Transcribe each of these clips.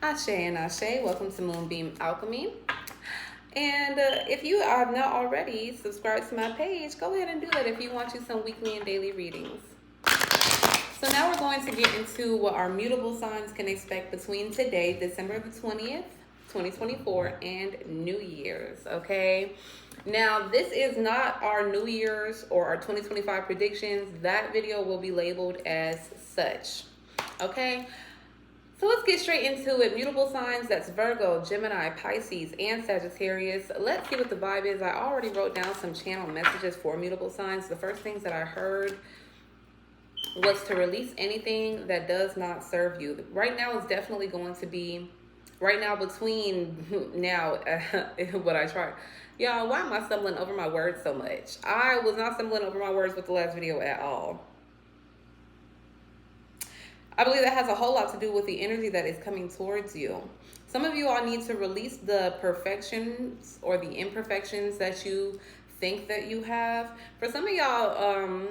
Ashe and Ashe, welcome to Moonbeam Alchemy. And if you have not already subscribed to my page, go ahead and do that if you want to some weekly and daily readings. So now we're going to get into what our mutable signs can expect between today, December the 20th, 2024, and New Year's, okay? Now, this is not our New Year's or our 2025 predictions. That video will be labeled as such, okay? So let's get straight into it. Mutable signs, that's Virgo, Gemini, Pisces, and Sagittarius. Let's see what the vibe is. I already wrote down some channel messages for mutable signs. The first things that I heard was to release anything that does not serve you. Right now is definitely going to be, right now between now, what I try. Y'all, why am I stumbling over my words so much? I was not stumbling over my words with the last video at all. I believe that has a whole lot to do with the energy that is coming towards you. Some of you all need to release the perfections or the imperfections that you think that you have. For some of y'all,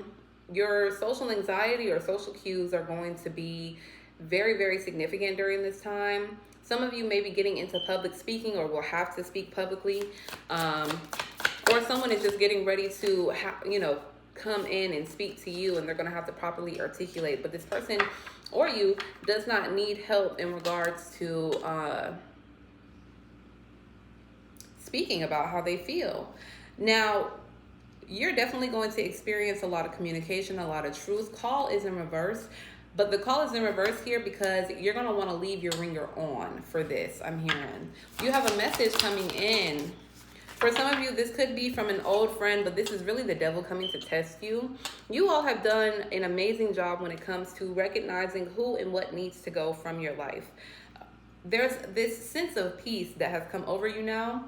your social anxiety or social cues are going to be very, very significant during this time. Some of you may be getting into public speaking or will have to speak publicly. Or someone is just getting ready to, come in and speak to you, and they're going to have to properly articulate. But this person or you does not need help in regards to speaking about how they feel. Now, you're definitely going to experience a lot of communication, a lot of truth. Call is in reverse, but the call is in reverse here because you're going to want to leave your ringer on for this. I'm hearing you have a message coming in. For some of you, this could be from an old friend, but this is really the devil coming to test you. You all have done an amazing job when it comes to recognizing who and what needs to go from your life. There's this sense of peace that has come over you now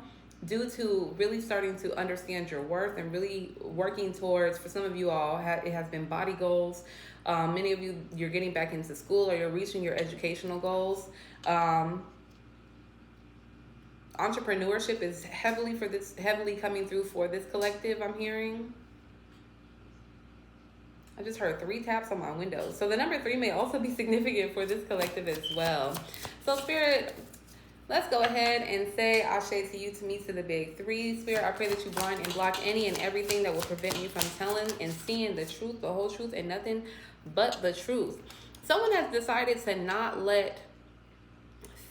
due to really starting to understand your worth and really working towards, for some of you all, it has been body goals. Many of you, you're getting back into school or you're reaching your educational goals. Entrepreneurship is heavily coming through for this collective, I'm hearing. I just heard 3 taps on my window. So the number 3 may also be significant for this collective as well. So Spirit, let's go ahead and say Ashe to you, to me, to the big 3. Spirit, I pray that you blind and block any and everything that will prevent me from telling and seeing the truth, the whole truth, and nothing but the truth. Someone has decided to not let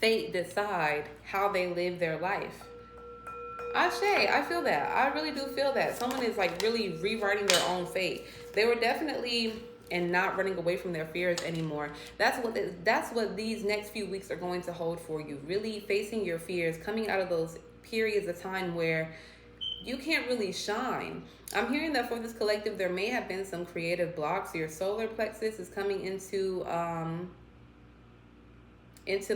fate decide how they live their life. Ashe, I feel that. I really do feel that. Someone is like really rewriting their own fate. They were definitely and not running away from their fears anymore. That's what these next few weeks are going to hold for you. Really facing your fears, coming out of those periods of time where you can't really shine. I'm hearing that for this collective, there may have been some creative blocks. Your solar plexus is coming into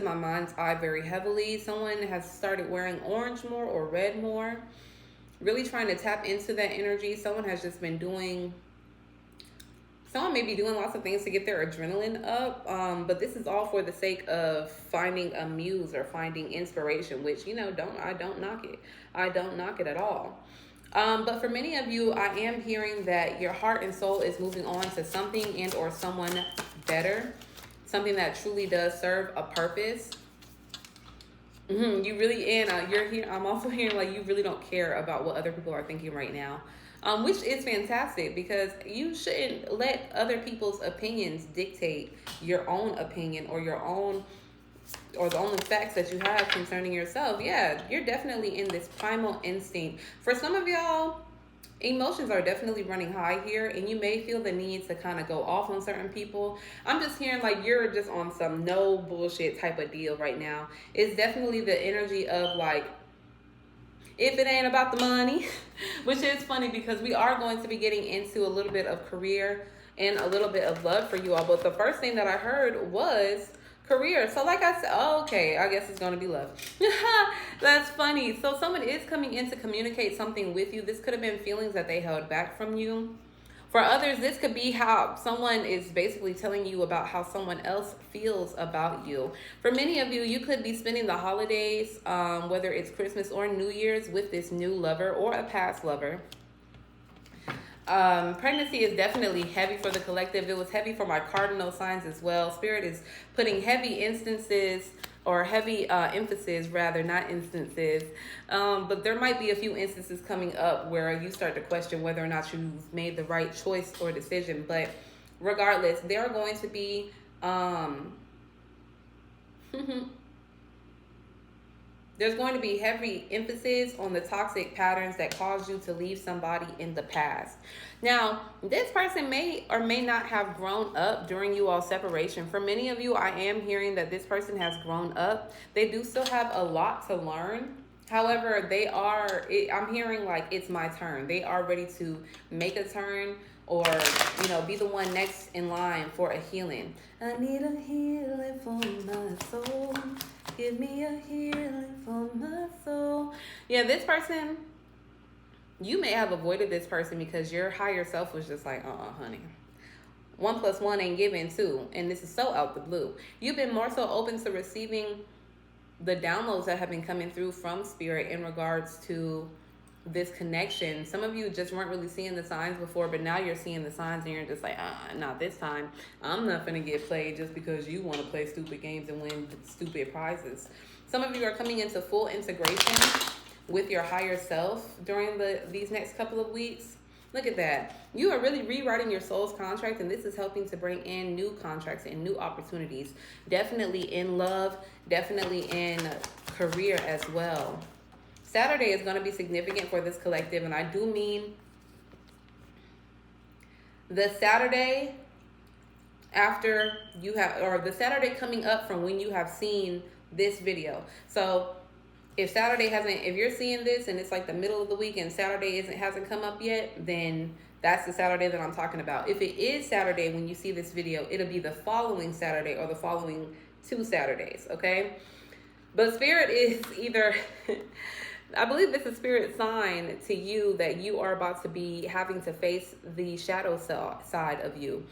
my mind's eye very heavily. Someone has started wearing orange more or red more, really trying to tap into that energy. Someone may be doing lots of things to get their adrenaline up, but this is all for the sake of finding a muse or finding inspiration, which, I don't knock it. I don't knock it at all. But for many of you, I am hearing that your heart and soul is moving on to something and or someone better. Something that truly does serve a purpose. You really, and you're here. I'm also hearing like you really don't care about what other people are thinking right now, which is fantastic because you shouldn't let other people's opinions dictate your own opinion or the only facts that you have concerning yourself. Yeah, you're definitely in this primal instinct. For some of y'all, emotions are definitely running high here, and you may feel the need to kind of go off on certain people. I'm just hearing like you're just on some no bullshit type of deal right now. It's definitely the energy of like, if it ain't about the money, which is funny because we are going to be getting into a little bit of career and a little bit of love for you all. But the first thing that I heard was career. So like I said, okay, I guess it's going to be love. That's funny. So someone is coming in to communicate something with you. This could have been feelings that they held back from you. For others, this could be how someone is basically telling you about how someone else feels about you. For many of you, you could be spending the holidays, whether it's Christmas or New Year's, with this new lover or a past lover. Pregnancy is definitely heavy for the collective. It was heavy for my cardinal signs as well. Spirit is putting heavy instances or heavy emphasis, rather, not instances. But there might be a few instances coming up where you start to question whether or not you've made the right choice or decision. But regardless, there are going to be there's going to be heavy emphasis on the toxic patterns that caused you to leave somebody in the past. Now, this person may or may not have grown up during you all separation. For many of you, I am hearing that this person has grown up. They do still have a lot to learn. However, I'm hearing like it's my turn. They are ready to make a turn, or be the one next in line for a healing. I need a healing for my soul. Give me a healing for my soul. Yeah, this person, you may have avoided this person because your higher self was just like, honey. 1 + 1 ain't giving 2. And this is so out the blue. You've been more so open to receiving the downloads that have been coming through from spirit in regards to this connection. Some of you just weren't really seeing the signs before, but now you're seeing the signs and you're just like, not this time. I'm not gonna get played just because you want to play stupid games and win stupid prizes. Some of you are coming into full integration with your higher self during these next couple of weeks. Look at that. You are really rewriting your soul's contract, and this is helping to bring in new contracts and new opportunities. Definitely in love, definitely in career as well. Saturday is going to be significant for this collective, and I do mean the Saturday after you have, or the Saturday coming up from when you have seen this video. So if you're seeing this and it's like the middle of the week and Saturday hasn't come up yet, then that's the Saturday that I'm talking about. If it is Saturday when you see this video, it'll be the following Saturday or the following 2 Saturdays, okay? But Spirit is either... I believe this is Spirit sign to you that you are about to be having to face the shadow side of you,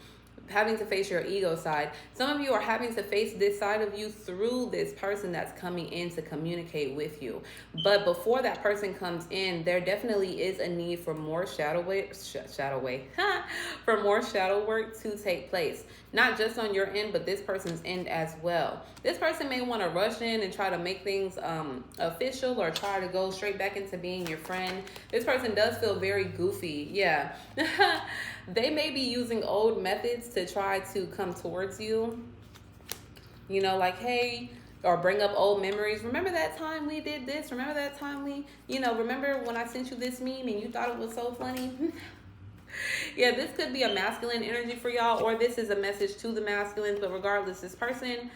having to face your ego side. Some of you are having to face this side of you through this person that's coming in to communicate with you. But before that person comes in, there definitely is a need for more shadow work to take place. Not just on your end, but this person's end as well. This person may want to rush in and try to make things official, or try to go straight back into being your friend. This person does feel very goofy. Yeah. They may be using old methods to try to come towards you. Like, hey, or bring up old memories. Remember that time we did this? Remember that time remember when I sent you this meme and you thought it was so funny? Yeah, this could be a masculine energy for y'all, or this is a message to the masculines. But regardless, this person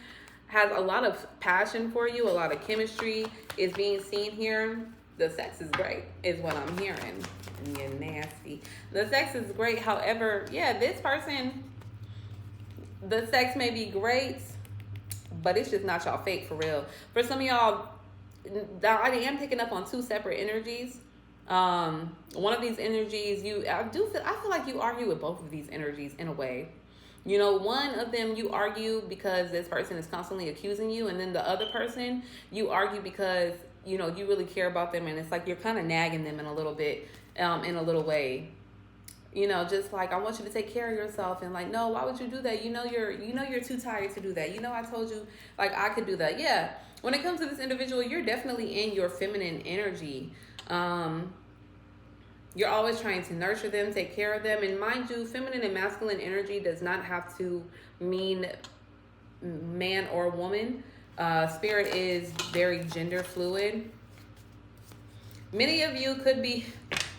has a lot of passion for you, a lot of chemistry is being seen here. The sex is great, is what I'm hearing. And you're nasty. The sex is great. However, yeah, this person, the sex may be great, but it's just not y'all fake for real. For some of y'all, I am picking up on 2 separate energies. One of these energies, I feel like you argue with both of these energies in a way. One of them you argue because this person is constantly accusing you, and then the other person you argue because you really care about them, and it's like you're kind of nagging them in a little bit, in a little way. Just like, I want you to take care of yourself, and like, no, why would you do that? You're too tired to do that. I told you like I could do that. Yeah. When it comes to this individual, you're definitely in your feminine energy. You're always trying to nurture them, take care of them. And mind you, feminine and masculine energy does not have to mean man or woman. Spirit is very gender fluid. Many of you could be,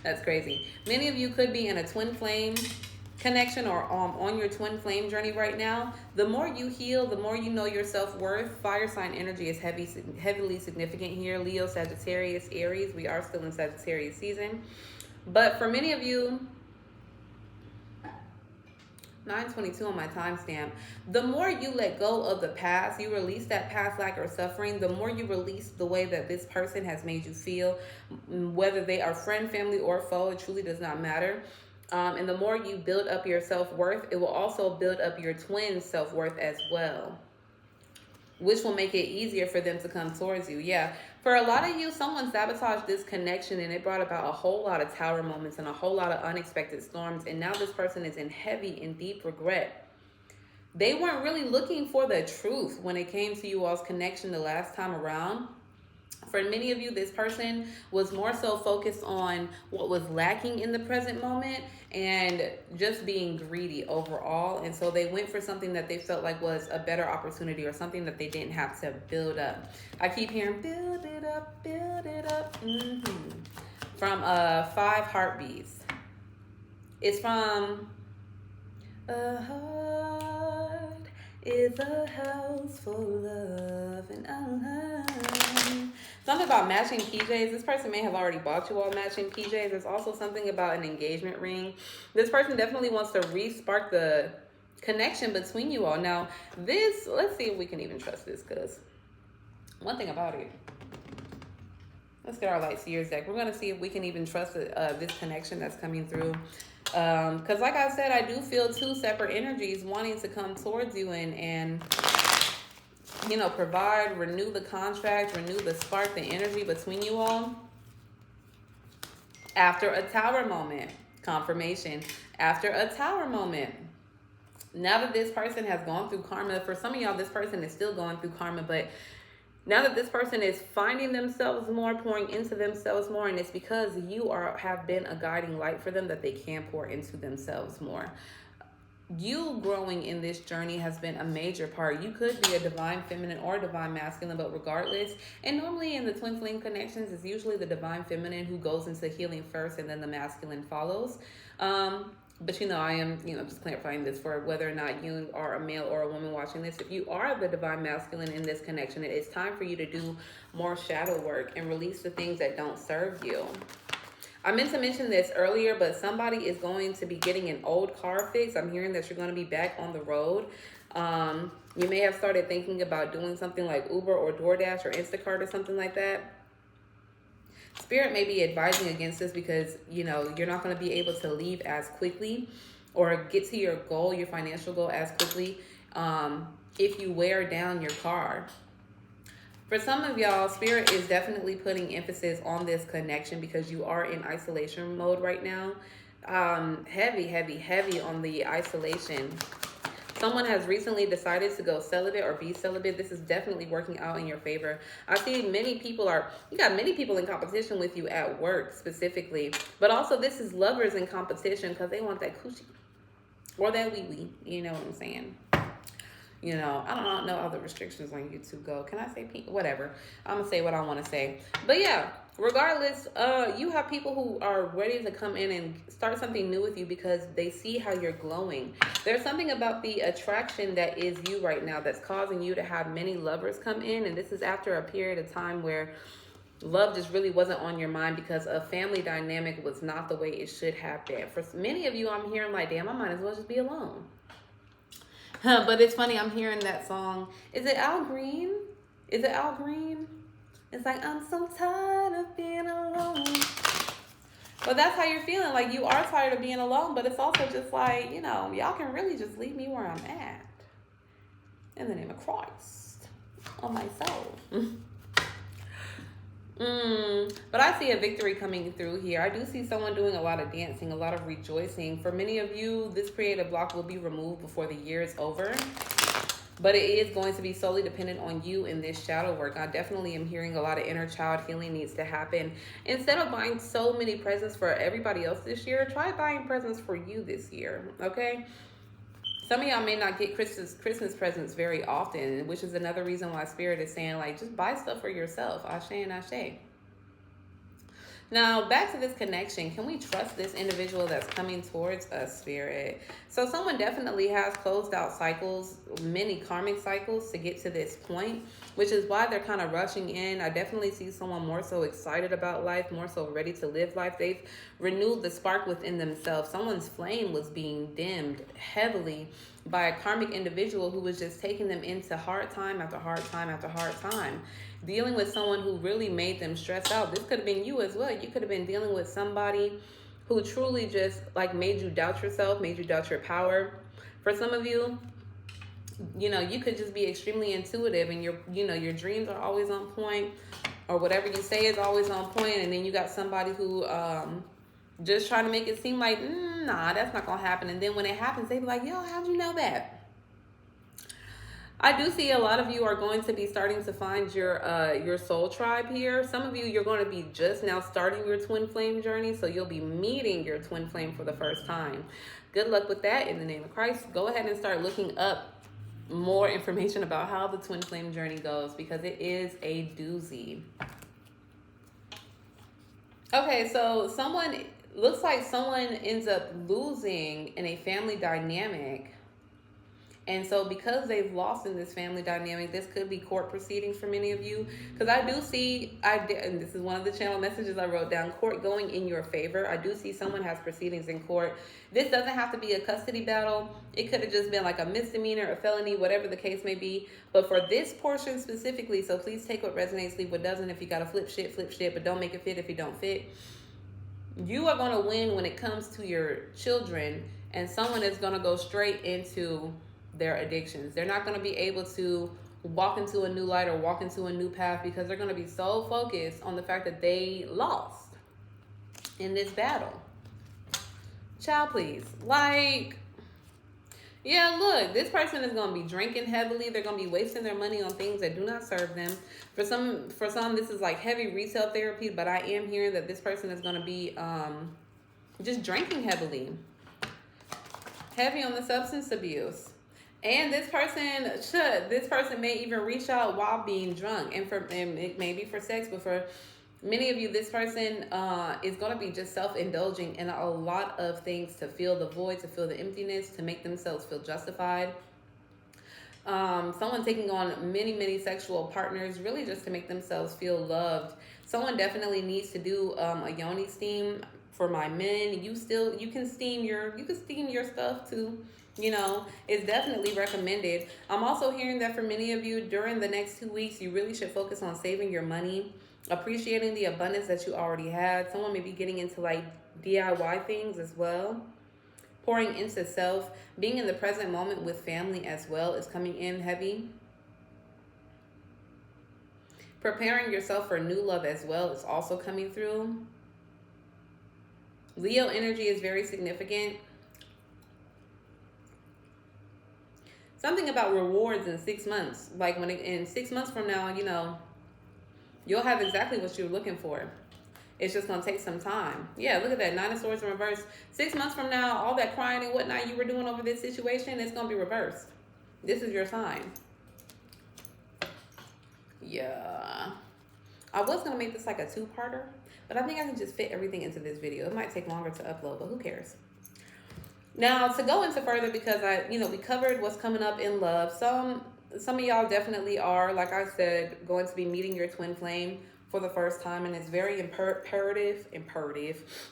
that's crazy. Many of you could be in a twin flame connection, or on your twin flame journey right now. The more you heal, the more you know your self-worth. Fire sign energy is heavily significant here. Leo, Sagittarius, Aries. We are still in Sagittarius season. But for many of you, 9:22 on my timestamp, the more you let go of the past, you release that past lack or suffering, the more you release the way that this person has made you feel, whether they are friend, family, or foe, it truly does not matter. And the more you build up your self-worth, it will also build up your twin self-worth as well, which will make it easier for them to come towards you. Yeah, for a lot of you, someone sabotaged this connection, and it brought about a whole lot of tower moments and a whole lot of unexpected storms. And now this person is in heavy and deep regret. They weren't really looking for the truth when it came to you all's connection the last time around. For many of you, this person was more so focused on what was lacking in the present moment and just being greedy overall. And so they went for something that they felt like was a better opportunity or something that they didn't have to build up. I keep hearing build it up, build it up. From 5 Heartbeats. It's from a heart is a house for love and unlearned. Something about matching PJs. This person may have already bought you all matching PJs. There's also something about an engagement ring. This person definitely wants to re-spark the connection between you all. Now, this, let's see if we can even trust this, because one thing about it, let's get our light seers deck. We're going to see if we can even trust this connection that's coming through. Because like I said, I do feel 2 separate energies wanting to come towards you and provide, renew the contract, renew the spark, the energy between you all. After a Tower moment, confirmation. After a Tower moment. Now that this person has gone through karma, for some of y'all, this person is still going through karma, but now that this person is finding themselves more, pouring into themselves more, and it's because you have been a guiding light for them that they can pour into themselves more. You growing in this journey has been a major part. You could be a divine feminine or divine masculine, but regardless, and normally in the twin flame connections, it's usually the divine feminine who goes into healing first and then the masculine follows. But I am, just clarifying this for whether or not you are a male or a woman watching this. If you are the divine masculine in this connection, it is time for you to do more shadow work and release the things that don't serve you. I meant to mention this earlier, but somebody is going to be getting an old car fixed. I'm hearing that you're going to be back on the road. You may have started thinking about doing something like Uber or DoorDash or Instacart or something like that. Spirit may be advising against this because, you're not going to be able to leave as quickly or get to your goal, your financial goal as quickly if you wear down your car. For some of y'all, Spirit is definitely putting emphasis on this connection because you are in isolation mode right now. Heavy on the isolation. Someone has recently decided to go celibate or be celibate. This is definitely working out in your favor. I see you got many people in competition with you at work specifically. But also this is lovers in competition because they want that coochie or that wee-wee. You know what I'm saying? I don't know how the restrictions on YouTube go. Can I say whatever? I'm going to say what I want to say. But yeah, regardless, you have people who are ready to come in and start something new with you because they see how you're glowing. There's something about the attraction that is you right now that's causing you to have many lovers come in. And this is after a period of time where love just really wasn't on your mind because a family dynamic was not the way it should have been. For many of you, I'm hearing like, damn, I might as well just be alone. But it's funny, I'm hearing that song. Is it Al Green? It's like, I'm so tired of being alone. But that's how you're feeling. Like, you are tired of being alone, but it's also just like, y'all can really just leave me where I'm at. In the name of Christ. On my soul. But I see a victory coming through here. I do see someone doing a lot of dancing, a lot of rejoicing. For many of you, this creative block will be removed before the year is over. But it is going to be solely dependent on you in this shadow work. I definitely am hearing a lot of inner child healing needs to happen. Instead of buying so many presents for everybody else this year, try buying presents for you this year, okay? Some of y'all may not get Christmas presents very often, which is another reason why Spirit is saying, like, just buy stuff for yourself. Ashe and ashe. Now, back to this connection. Can we trust this individual that's coming towards us, Spirit? So someone definitely has closed out cycles, many karmic cycles to get to this point, which is why they're kind of rushing in. I definitely see someone more so excited about life, more so ready to live life. They've renewed the spark within themselves. Someone's flame was being dimmed heavily by a karmic individual who was just taking them into hard time after hard time after hard time. Dealing with someone who really made them stress out. This could have been you as well. You could have been dealing with somebody who truly just like made you doubt yourself, made you doubt your power. For some of you, you could just be extremely intuitive and your dreams are always on point, or whatever you say is always on point. And then you got somebody who just trying to make it seem like, nah, that's not going to happen. And then when it happens, they be like, yo, how'd you know that? I do see a lot of you are going to be starting to find your soul tribe here. Some of you, you're going to be just now starting your twin flame journey, so you'll be meeting your twin flame for the first time. Good luck with that in the name of Christ. Go ahead and start looking up more information about how the twin flame journey goes, because it is a doozy. Okay, so someone looks like someone ends up losing in a family dynamic. And so because they've lost in this family dynamic, this could be court proceedings for many of you. Because I do see, and this is one of the channel messages I wrote down, court going in your favor. I do see someone has proceedings in court. This doesn't have to be a custody battle. It could have just been like a misdemeanor, a felony, whatever the case may be. But for this portion specifically, so please take what resonates, leave what doesn't. If you got to flip shit, but don't make it fit if you don't fit. You are going to win when it comes to your children, and someone is going to go straight into their addictions. They're not going to be able to walk into a new light or walk into a new path because they're going to be so focused on the fact that they lost in this battle. Child, please. Like, yeah, look, this person is going to be drinking heavily. They're going to be wasting their money on things that do not serve them. For some, this is like heavy retail therapy, but I am hearing that this person is going to be just drinking heavily. Heavy on the substance abuse. And this person may even reach out while being drunk, and it may be for sex, but for many of you, this person is going to be just self-indulging in a lot of things to fill the void, to fill the emptiness, to make themselves feel justified. Someone taking on many sexual partners, really just to make themselves feel loved. Someone definitely needs to do a yoni steam. For my men, you can steam your stuff too. You know, it's definitely recommended. I'm also hearing that for many of you, during the next 2 weeks, you really should focus on saving your money, appreciating the abundance that you already had. Someone may be getting into like DIY things as well. Pouring into self, being in the present moment with family as well is coming in heavy. Preparing yourself for new love as well is also coming through. Leo energy is very significant. Something about rewards in 6 months. Like in 6 months from now, you know, you'll have exactly what you're looking for. It's just going to take some time. Yeah, look at that. 9 of Swords in reverse. 6 months from now, all that crying and whatnot you were doing over this situation, it's going to be reversed. This is your sign. Yeah. I was going to make this like a 2-parter, but I think I can just fit everything into this video. It might take longer to upload, but who cares? Now, to go into further, because we covered what's coming up in love. Some of y'all definitely are, like I said, going to be meeting your twin flame for the first time, and it's very imperative.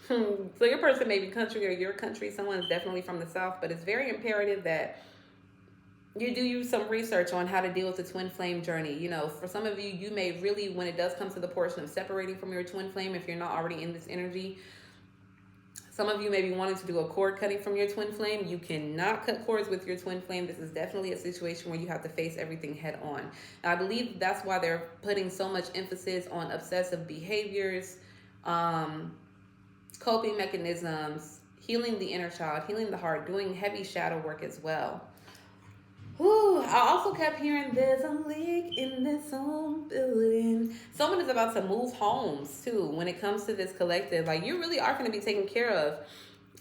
So your person may be country or your country. Someone's definitely from the South, but it's very imperative that you do some research on how to deal with the twin flame journey. You know, for some of you, you may really, when it does come to the portion of separating from your twin flame, if you're not already in this energy, some of you may be wanting to do a cord cutting from your twin flame. You cannot cut cords with your twin flame. This is definitely a situation where you have to face everything head on. Now, I believe that's why they're putting so much emphasis on obsessive behaviors, coping mechanisms, healing the inner child, healing the heart, doing heavy shadow work as well. Whew, I also kept hearing there's a leak in this home building. Someone is about to move homes too when it comes to this collective. Like, you really are going to be taken care of.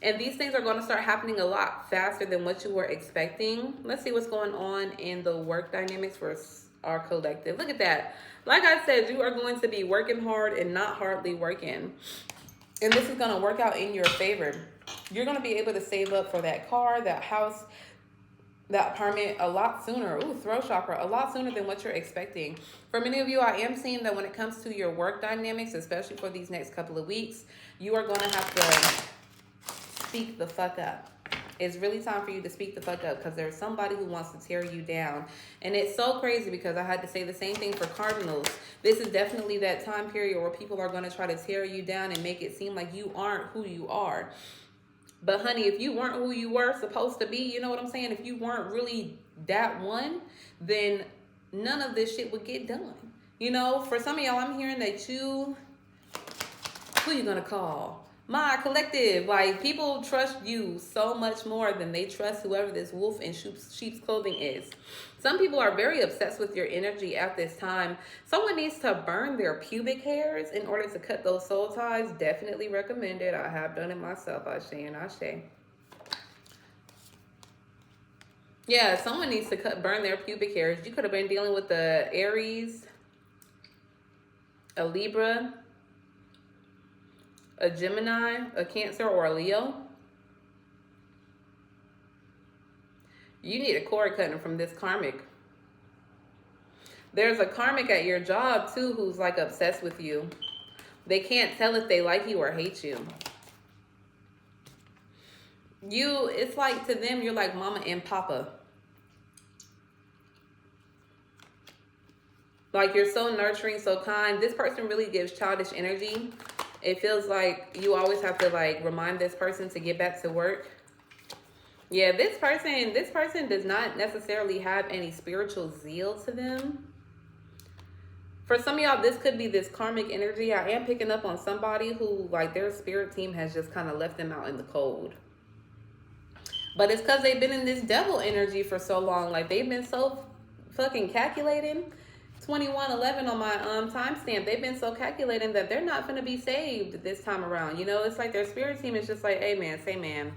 And these things are going to start happening a lot faster than what you were expecting. Let's see what's going on in the work dynamics for our collective. Look at that. Like I said, you are going to be working hard and not hardly working. And this is going to work out in your favor. You're going to be able to save up for that car, that house, that apartment a lot sooner. Ooh, throat chakra, a lot sooner than what you're expecting. For many of you, I am seeing that when it comes to your work dynamics, especially for these next couple of weeks, you are going to have to speak the fuck up. It's really time for you to speak the fuck up, because there's somebody who wants to tear you down. And it's so crazy because I had to say the same thing for cardinals. This is definitely that time period where people are going to try to tear you down and make it seem like you aren't who you are. But honey, if you weren't who you were supposed to be, you know what I'm saying? If you weren't really that one, then none of this shit would get done. You know, for some of y'all, I'm hearing that who you gonna call? My collective, like people trust you so much more than they trust whoever this wolf in sheep's clothing is. Some people are very obsessed with your energy at this time. Someone needs to burn their pubic hairs in order to cut those soul ties. Definitely recommended. I have done it myself. Ashe and Ashe. Yeah, someone needs to burn their pubic hairs. You could have been dealing with the Aries, a Libra, a Gemini, a Cancer, or a Leo. You need a cord cutting from this karmic. There's a karmic at your job too who's like obsessed with you. They can't tell if they like you or hate you. It's like to them, you're like mama and papa. Like you're so nurturing, so kind. This person really gives childish energy. It feels like you always have to like remind this person to get back to work. Yeah, this person does not necessarily have any spiritual zeal to them. For some of y'all, this could be this karmic energy. I am picking up on somebody who like their spirit team has just kind of left them out in the cold. But it's because they've been in this devil energy for so long. Like they've been so fucking calculating. 2111 on my timestamp. They've been so calculating that they're not going to be saved this time around. You know, it's like their spirit team is just like, hey man, say man.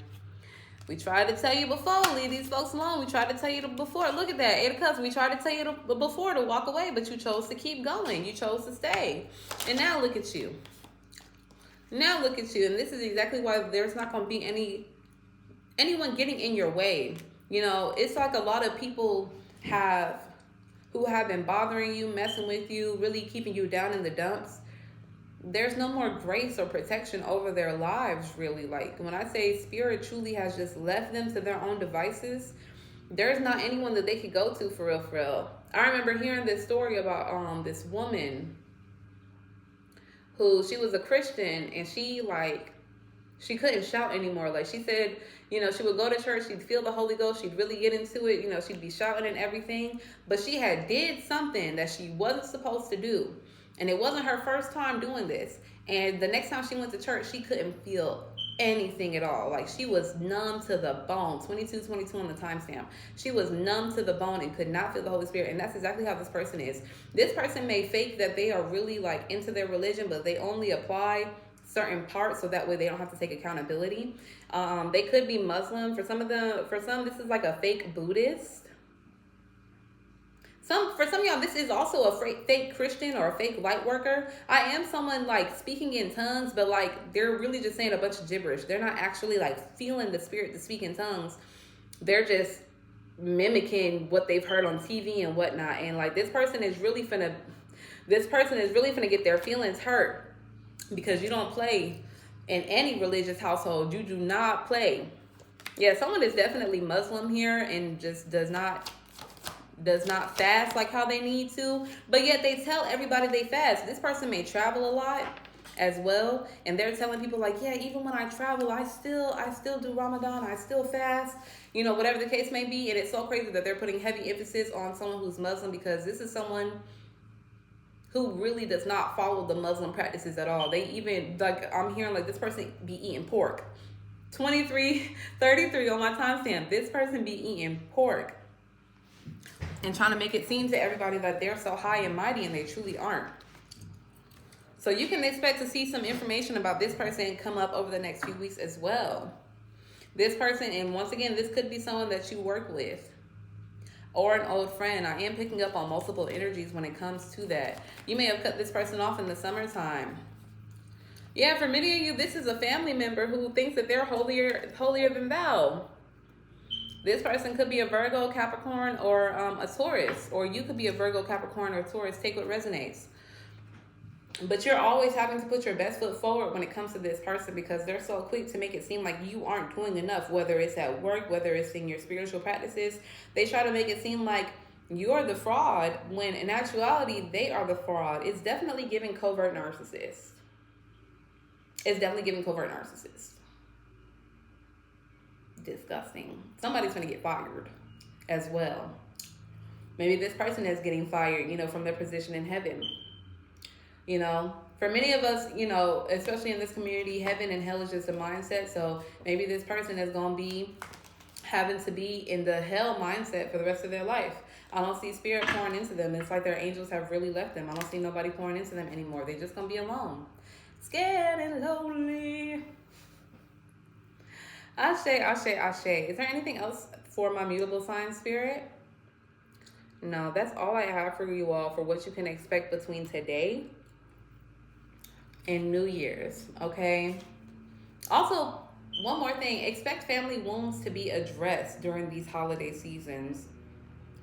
We tried to tell you before, leave these folks alone. We tried to tell you before. Look at that, 8 of Cups. We tried to tell you before to walk away, but you chose to keep going. You chose to stay. And now look at you. Now look at you. And this is exactly why there's not going to be anyone getting in your way. You know, it's like a lot of people who have been bothering you, messing with you, really keeping you down in the dumps. There's no more grace or protection over their lives, really. Like when I say spirit truly has just left them to their own devices, there's not anyone that they could go to for real, for real. I remember hearing this story about this woman who, she was a Christian, and she couldn't shout anymore. Like she said, you know, she would go to church, she'd feel the Holy Ghost, she'd really get into it, you know, she'd be shouting and everything, but she had did something that she wasn't supposed to do. And it wasn't her first time doing this. And the next time she went to church, she couldn't feel anything at all. Like she was numb to the bone. 2222 on the timestamp. She was numb to the bone and could not feel the Holy Spirit. And that's exactly how this person is. This person may fake that they are really like into their religion, but they only apply certain parts so that way they don't have to take accountability. They could be Muslim. For some, this is like a fake Buddhist. For some of y'all, this is also a fake Christian or a fake light worker. I am someone like speaking in tongues, but like they're really just saying a bunch of gibberish. They're not actually like feeling the spirit to speak in tongues. They're just mimicking what they've heard on TV and whatnot. And like this person is really finna get their feelings hurt, because you don't play in any religious household. You do not play. Yeah, someone is definitely Muslim here and just does not fast like how they need to, but yet they tell everybody they fast. This person may travel a lot as well, and they're telling people like, yeah, even when I travel, I still do Ramadan, I still fast, you know, whatever the case may be. And it's so crazy that they're putting heavy emphasis on someone who's Muslim, because this is someone who really does not follow the Muslim practices at all. They even, like, I'm hearing like this person be eating pork. 2333 on my timestamp. This person be eating pork and trying to make it seem to everybody that they're so high and mighty, and they truly aren't. So you can expect to see some information about this person come up over the next few weeks as well. This person, and once again, this could be someone that you work with or an old friend. I am picking up on multiple energies when it comes to that. You may have cut this person off in the summertime. Yeah, for many of you, this is a family member who thinks that they're holier than thou. This person could be a Virgo, Capricorn, or a Taurus. Or you could be a Virgo, Capricorn, or Taurus. Take what resonates. But you're always having to put your best foot forward when it comes to this person, because they're so quick to make it seem like you aren't doing enough, whether it's at work, whether it's in your spiritual practices. They try to make it seem like you're the fraud, when in actuality, they are the fraud. It's definitely giving covert narcissist. It's definitely giving covert narcissist. Disgusting. Somebody's gonna get fired as well. Maybe this person is getting fired, you know, from their position in heaven. You know, for many of us, you know, especially in this community, heaven and hell is just a mindset. So maybe this person is going to be having to be in the hell mindset for the rest of their life. I don't see spirit pouring into them. It's like their angels have really left them. I don't see nobody pouring into them anymore. They're just going to be alone, scared and lonely. Ashe, ashe, ashe. Is there anything else for my mutable sign spirit? No, that's all I have for you all for what you can expect between today and New Year's. Okay. Also, one more thing, expect family wounds to be addressed during these holiday seasons.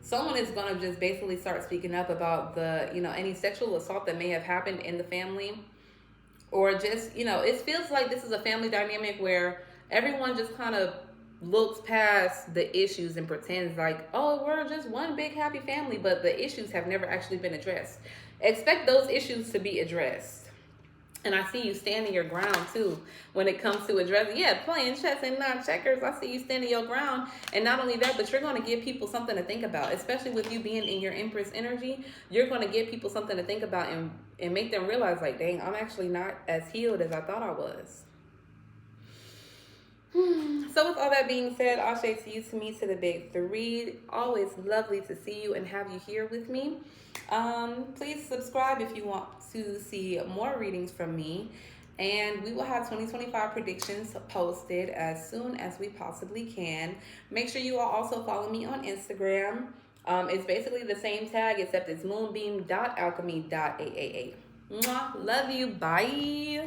Someone is going to just basically start speaking up about the, you know, any sexual assault that may have happened in the family, or just, you know, it feels like this is a family dynamic where everyone just kind of looks past the issues and pretends like, oh, we're just one big happy family, but the issues have never actually been addressed. Expect those issues to be addressed. And I see you standing your ground too when it comes to addressing, yeah, playing chess and not checkers. I see you standing your ground. And not only that, but you're going to give people something to think about, especially with you being in your Empress energy. You're going to give people something to think about and make them realize, like, dang, I'm actually not as healed as I thought I was. So with all that being said, I'll say to you, to me, to the big three. Always lovely to see you and have you here with me. Please subscribe if you want to see more readings from me. And we will have 2025 predictions posted as soon as we possibly can. Make sure you all also follow me on Instagram. It's basically the same tag except it's moonbeam.alchemy.aaa. Mwah. Love you. Bye.